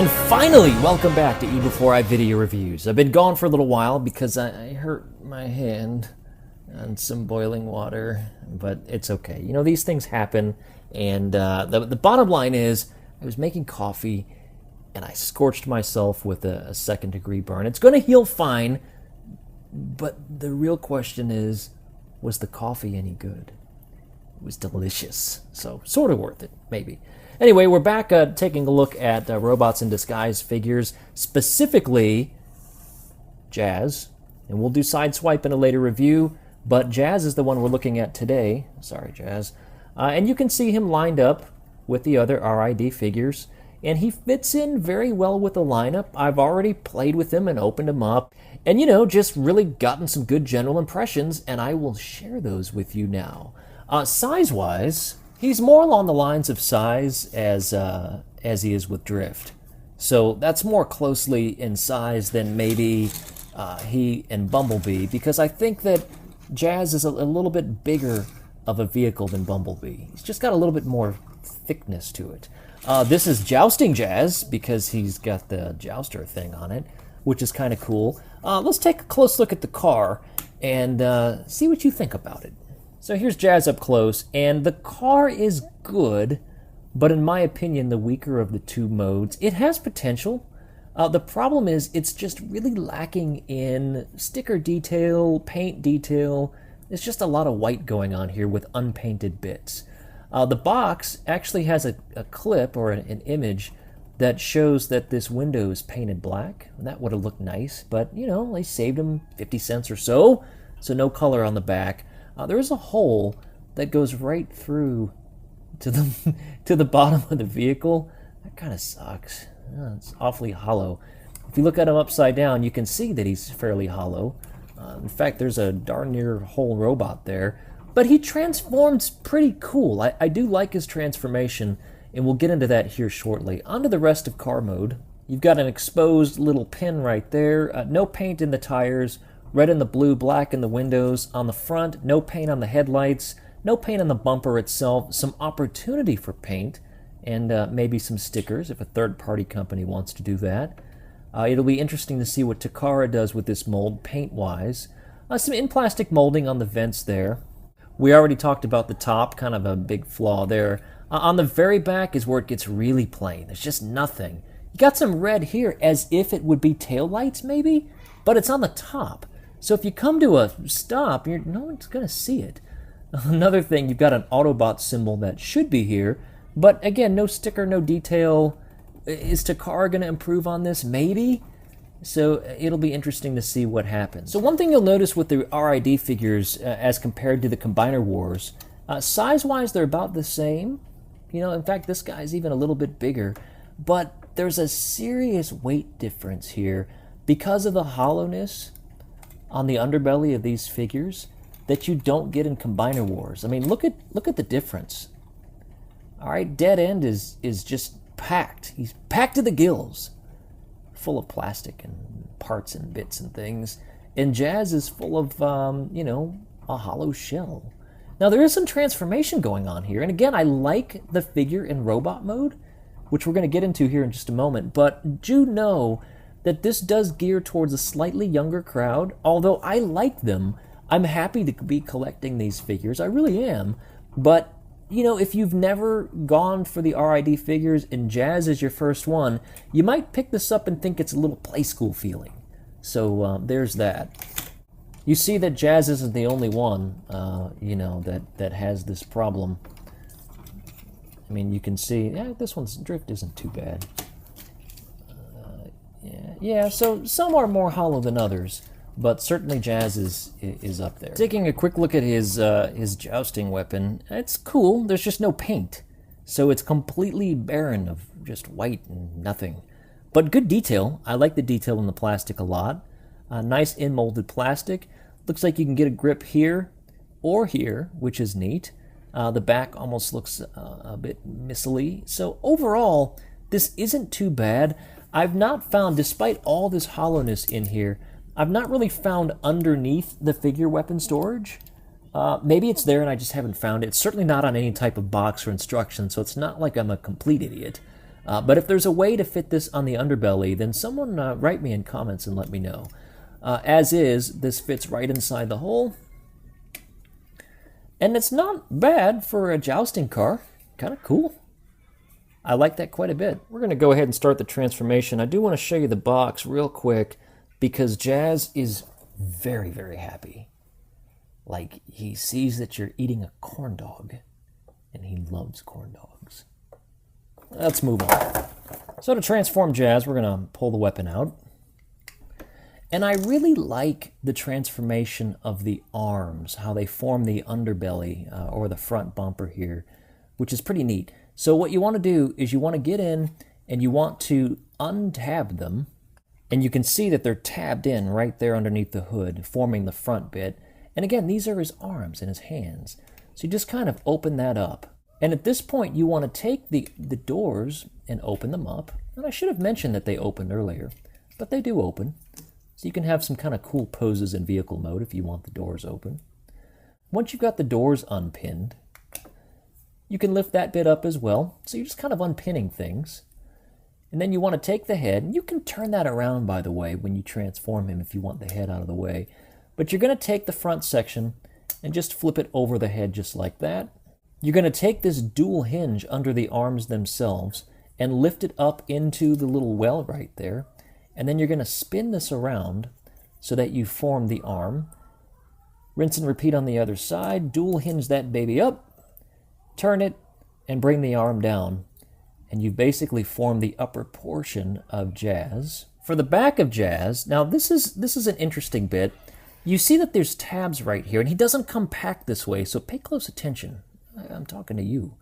And finally, welcome back to eBEFOREi video reviews. I've been gone for a little while because I hurt my hand on some boiling water, but it's okay. You know, these things happen, and the bottom line is I was making coffee and I scorched myself with a second-degree burn. It's going to heal fine, but the real question is, was the coffee any good? It was delicious, so sort of worth it, maybe. Anyway, we're back taking a look at Robots in Disguise figures, specifically Jazz. And we'll do Sideswipe in a later review, but Jazz is the one we're looking at today. Sorry, Jazz. And you can see him lined up with the other RiD figures, and he fits in very well with the lineup. I've already played with him and opened him up, and, you know, just really gotten some good general impressions, and I will share those with you now. Size-wise, he's more along the lines of size as he is with Drift. So that's more closely in size than maybe he and Bumblebee, because I think that Jazz is a little bit bigger of a vehicle than Bumblebee. He's just got a little bit more thickness to it. This is Jousting Jazz, because he's got the jouster thing on it, which is kind of cool. Let's take a close look at the car and see what you think about it. So here's Jazz up close, and the car is good, but in my opinion, the weaker of the two modes. It has potential. The problem is it's just really lacking in sticker detail, paint detail. There's just a lot of white going on here with unpainted bits. The box actually has a clip or an image that shows that this window is painted black. That would have looked nice, but, you know, they saved him 50 cents or so, so no color on the back. There is a hole that goes right through to the bottom of the vehicle. That kind of sucks. It's awfully hollow. If you look at him upside down, you can see that he's fairly hollow. In fact, there's a darn near whole robot there. But he transforms pretty cool. I do like his transformation, and we'll get into that here shortly. On to the rest of car mode. You've got an exposed little pin right there. No paint in the tires. Red in the blue, black in the windows. On the front, no paint on the headlights, no paint on the bumper itself, some opportunity for paint, and maybe some stickers if a third-party company wants to do that. It'll be interesting to see what Takara does with this mold paint-wise. Some in-plastic molding on the vents there. We already talked about the top, kind of a big flaw there. On the very back is where it gets really plain. There's just nothing. You got some red here as if it would be taillights maybe, but it's on the top. So if you come to a stop, no one's going to see it. Another thing, you've got an Autobot symbol that should be here, but again, no sticker, no detail. Is Takara going to improve on this? Maybe. So it'll be interesting to see what happens. So one thing you'll notice with the RiD figures as compared to the Combiner Wars, size-wise they're about the same. You know, in fact, this guy's even a little bit bigger, but there's a serious weight difference here because of the hollowness on the underbelly of these figures that you don't get in Combiner Wars. I mean, look at the difference. All right, Dead End is just packed. He's packed to the gills, full of plastic and parts and bits and things. And Jazz is full of, you know, a hollow shell. Now, there is some transformation going on here. And again, I like the figure in robot mode, which we're going to get into here in just a moment. But do know that this does gear towards a slightly younger crowd. Although I like them, I'm happy to be collecting these figures. I really am. But, you know, if you've never gone for the RiD figures and Jazz is your first one, you might pick this up and think it's a little play school feeling. So there's that. You see that Jazz isn't the only one, you know, that has this problem. I mean, you can see, this one's Drift isn't too bad. Yeah, so some are more hollow than others, but certainly Jazz is up there. Taking a quick look at his jousting weapon, it's cool. There's just no paint, so it's completely barren of just white and nothing. But good detail. I like the detail in the plastic a lot. Nice in-molded plastic. Looks like you can get a grip here or here, which is neat. The back almost looks a bit missily. So overall, this isn't too bad. I've not found, despite all this hollowness in here, I've not really found underneath the figure weapon storage. Maybe it's there and I just haven't found it. It's certainly not on any type of box or instruction, so it's not like I'm a complete idiot. But if there's a way to fit this on the underbelly, then someone write me in comments and let me know. As is, this fits right inside the hole. And it's not bad for a jousting car. Kind of cool. I like that quite a bit. We're going to go ahead and start the transformation. I do want to show you the box real quick because Jazz is very, very happy. Like, he sees that you're eating a corn dog, and he loves corn dogs. Let's move on. So to transform Jazz, we're going to pull the weapon out. And I really like the transformation of the arms, how they form the underbelly or the front bumper here, which is pretty neat. So what you want to do is you want to get in and you want to untab them. And you can see that they're tabbed in right there underneath the hood, forming the front bit. And again, these are his arms and his hands. So you just kind of open that up. And at this point, you want to take the doors and open them up. And I should have mentioned that they opened earlier, but they do open. So you can have some kind of cool poses in vehicle mode if you want the doors open. Once you've got the doors unpinned, you can lift that bit up as well. So you're just kind of unpinning things. And then you want to take the head, and you can turn that around, by the way, when you transform him if you want the head out of the way. But you're going to take the front section and just flip it over the head just like that. You're going to take this dual hinge under the arms themselves and lift it up into the little well right there. And then you're going to spin this around so that you form the arm. Rinse and repeat on the other side. Dual hinge that baby up, turn it, and bring the arm down. And you basically form the upper portion of Jazz. For the back of Jazz, now this is an interesting bit. You see that there's tabs right here, and he doesn't come packed this way, so pay close attention. I'm talking to you.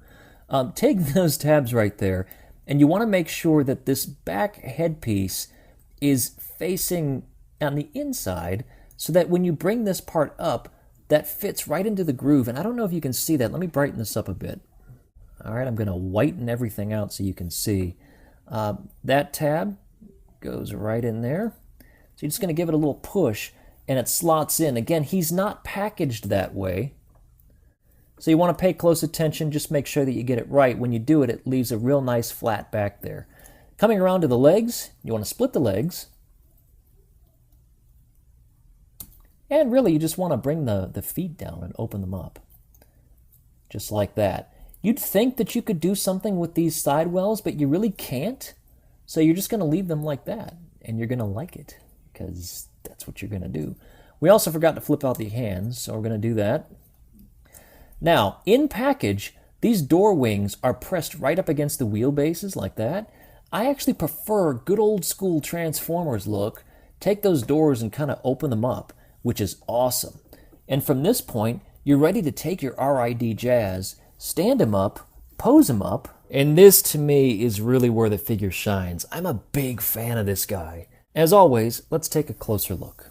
Take those tabs right there, and you want to make sure that this back headpiece is facing on the inside so that when you bring this part up, that fits right into the groove. And I don't know if you can see that. Let me brighten this up a bit. All right, I'm going to whiten everything out so you can see. That tab goes right in there. So you're just going to give it a little push, and it slots in. Again, he's not packaged that way. So you want to pay close attention. Just make sure that you get it right. When you do it, it leaves a real nice flat back there. Coming around to the legs, you want to split the legs. And really, you just want to bring the feet down and open them up. Just like that. You'd think that you could do something with these sidewells, but you really can't. So you're just going to leave them like that. And you're going to like it, because that's what you're going to do. We also forgot to flip out the hands, so we're going to do that. Now, in package, these door wings are pressed right up against the wheelbases like that. I actually prefer good old school Transformers look. Take those doors and kind of open them up, which is awesome. And from this point, you're ready to take your RiD Jazz, stand him up, pose him up, and this to me is really where the figure shines. I'm a big fan of this guy. As always, let's take a closer look.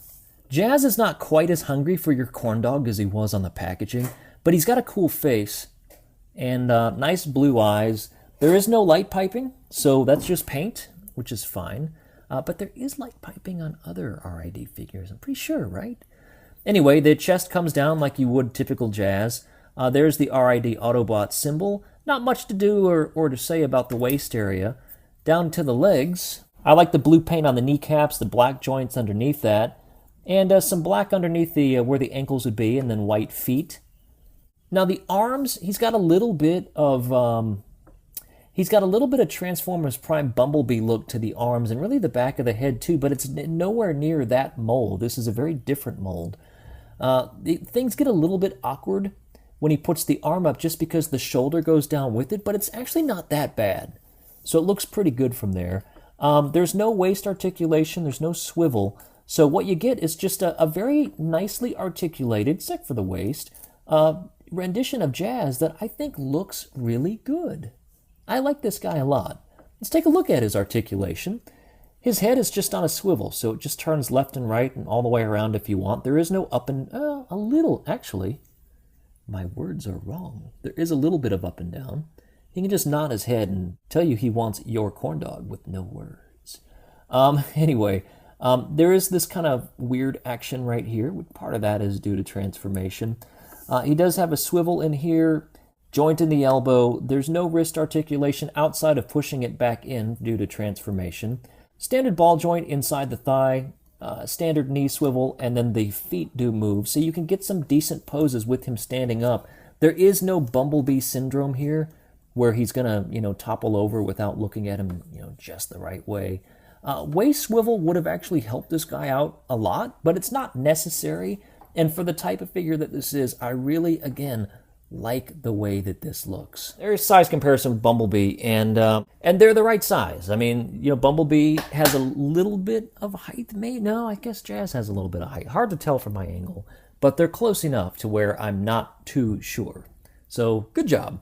Jazz is not quite as hungry for your corn dog as he was on the packaging, but he's got a cool face and nice blue eyes. There is no light piping, so that's just paint, which is fine. But there is light piping on other RiD figures, I'm pretty sure, right? Anyway, the chest comes down like you would typical Jazz. There's the RiD Autobot symbol. Not much to do or to say about the waist area. Down to the legs, I like the blue paint on the kneecaps, the black joints underneath that, and some black underneath the where the ankles would be, and then white feet. Now the arms, he's got a little bit of Transformers Prime Bumblebee look to the arms, and really the back of the head too, but it's nowhere near that mold. This is a very different mold. Things get a little bit awkward when he puts the arm up just because the shoulder goes down with it, but it's actually not that bad. So it looks pretty good from there. There's no waist articulation, there's no swivel, so what you get is just a very nicely articulated, except for the waist, rendition of Jazz that I think looks really good. I like this guy a lot. Let's take a look at his articulation. His head is just on a swivel, so it just turns left and right and all the way around if you want. There is no up and, a little, actually. My words are wrong. There is a little bit of up and down. He can just nod his head and tell you he wants your corn dog with no words. Anyway, there is this kind of weird action right here. Part of that is due to transformation. He does have a swivel in here. Joint in the elbow. There's no wrist articulation outside of pushing it back in due to transformation. Standard ball joint inside the thigh, standard knee swivel, and then the feet do move, so you can get some decent poses with him standing up. There is no bumblebee syndrome here, where he's gonna, topple over without looking at him, just the right way. Waist swivel would have actually helped this guy out a lot, but it's not necessary. And for the type of figure that this is, I really, again, like the way that this looks. There's size comparison with Bumblebee, and they're the right size. I mean, Bumblebee has a little bit of height, maybe. No, I guess Jazz has a little bit of height. Hard to tell from my angle, but they're close enough to where I'm not too sure. So, good job.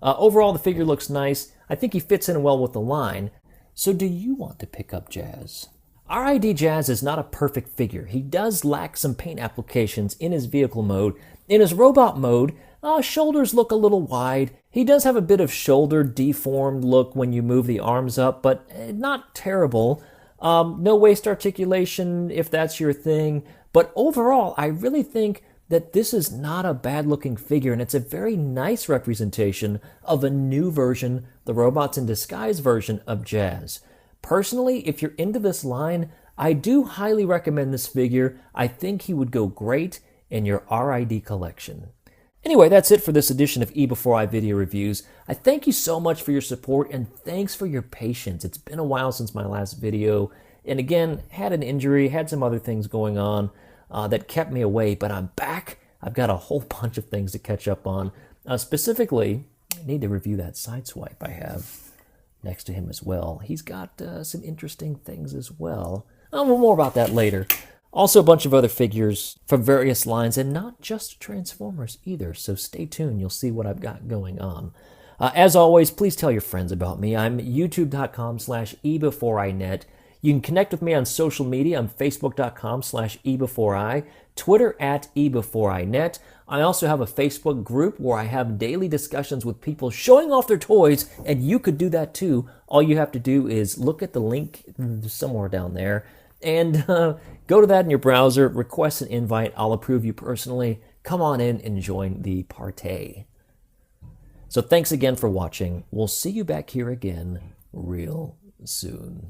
Overall, the figure looks nice. I think he fits in well with the line. So do you want to pick up Jazz? RiD Jazz is not a perfect figure. He does lack some paint applications in his vehicle mode. In his robot mode, shoulders look a little wide. He does have a bit of shoulder deformed look when you move the arms up, but not terrible. No waist articulation if that's your thing. But overall, I really think that this is not a bad-looking figure, and it's a very nice representation of a new version, the Robots in Disguise version of Jazz. Personally, if you're into this line, I do highly recommend this figure. I think he would go great in your RiD collection. Anyway, that's it for this edition of eBEFOREi Video Reviews. I thank you so much for your support, and thanks for your patience. It's been a while since my last video, and again, had an injury, had some other things going on that kept me away, but I'm back. I've got a whole bunch of things to catch up on. Specifically, I need to review that Sideswipe I have next to him as well. He's got some interesting things as well. More about that later. Also a bunch of other figures from various lines, and not just Transformers either, so stay tuned. You'll see what I've got going on. As always, please tell your friends about me. I'm youtube.com/eBEFOREiNet. You can connect with me on social media. I'm facebook.com/eBEFOREi, Twitter @eBEFOREiNet. I also have a Facebook group where I have daily discussions with people showing off their toys, and you could do that too. All you have to do is look at the link somewhere down there and go to that in your browser, request an invite. I'll approve you personally. Come on in and join the party. So thanks again for watching. We'll see you back here again real soon.